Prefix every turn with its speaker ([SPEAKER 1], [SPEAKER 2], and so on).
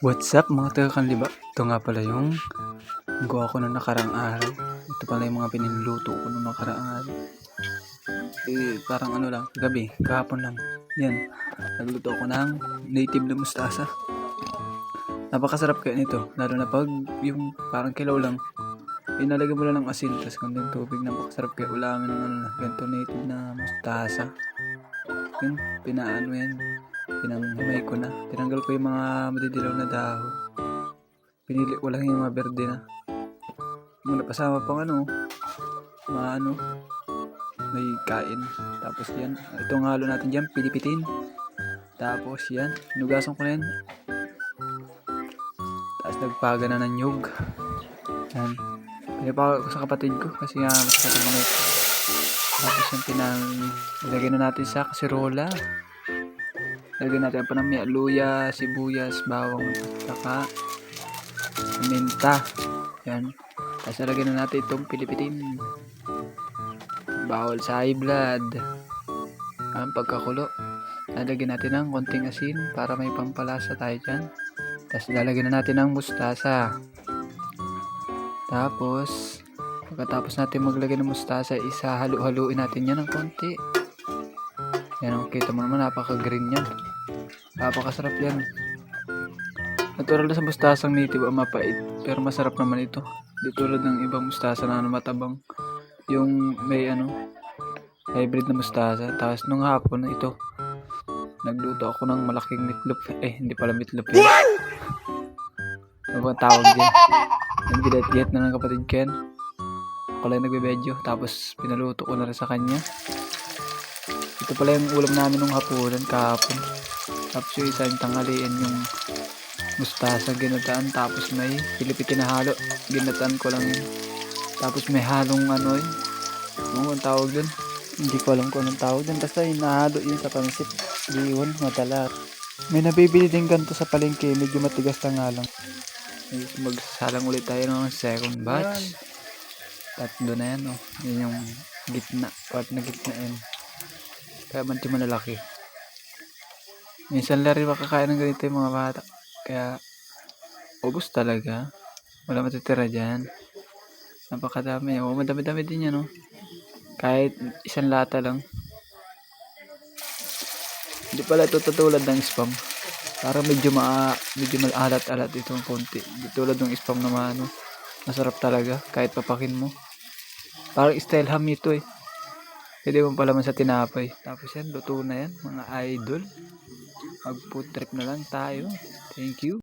[SPEAKER 1] What's up mga taga-Kanliba? Ito nga pala yung gawa ko na nakarang araw. Ito pala yung mga pininluto ko nung nakarang araw. Parang ano lang, gabi, kahapon lang. Yan, nagluto ako ng native na mustasa. Napakasarap kaya nito, lalo na pag yung parang kilaw lang. Inalagay mo lang ng asin, tapos konting tubig. Napakasarap kaya ulamin ng ano, ganito native na mustasa. Yun, pinaano yan. Pinanghimay ko na. Tinanggal ko yung mga madidilaw na dahon. Pinili ko lang yung mga berde na. Yung napasama pang may kain. Tapos yan, itong halo natin dyan, pilipitin. Tapos yan, nugasan ko na yan. Tapos nagpaga na ng nyug. Yan. Pinapaga ko sa kapatid ko kasi nga mas katamamit. Tapos yung ilagay na natin sa kasirola. Lagyan natin ang panamya, luya, sibuyas, bawang, saka minta. Yan. Tapos lagyan na natin itong pilipitin. Bawal sa high blood. Ang pagkakulo. Lalagyan natin ng konting asin para may pampalasa tayo dyan. Tapos lalagyan na natin ng mustasa. Tapos pagkatapos natin maglagay ng mustasa, halo-haluin natin yan ng konti. Yan, kita mo naman, napaka-green yan. Napakasarap yan. Natural na sa mustasang native ang mapait, pero masarap naman ito. Di tulad ng ibang mustasa na matabang. Yung may hybrid na mustasa. Tapos nung hapon ito, nagluto ako ng malaking meatloaf. Hindi pala meatloaf yan. Ano bang tawag dyan? Yung gilet-gilet na ng kapatid ko yan. Ako lang nagbe-video. Tapos pinaluto ko na rin sa kanya. Ito pala yung ulam namin nung hapunan kahapon. Tapos yung isa yung tanghalian yung mustasa ginataan. Tapos may pilipitin na halo. Ginataan ko lang yun. Tapos may halong ano ang tawag dun. Hindi ko alam kung anong tawag dun. Basta yung nahalo yun sa pansit. Diwan, madalar. May nabibili din ganito sa palengke. Medyo matigas na nga lang. Magsasalang ulit tayo ng second batch. Tatlo na yan Yun yung gitna. Part na gitna yan. Kaya manti malalaki. Minsan lang rin makakain ng ganito yung mga bata. Kaya ubos talaga. Wala matitira dyan. Napakadami. Madami-dami din yan Kahit isang lata lang. Hindi pala ito tutulad ng spam. Parang medyo malalat-alat itong konti. Hindi tulad ng spam na masarap talaga. Kahit papakin mo. Parang style ham ito Pwede mo pala man sa tinapay. Tapos yan, luto na yan mga idol. Mag food trip na lang tayo. Thank you.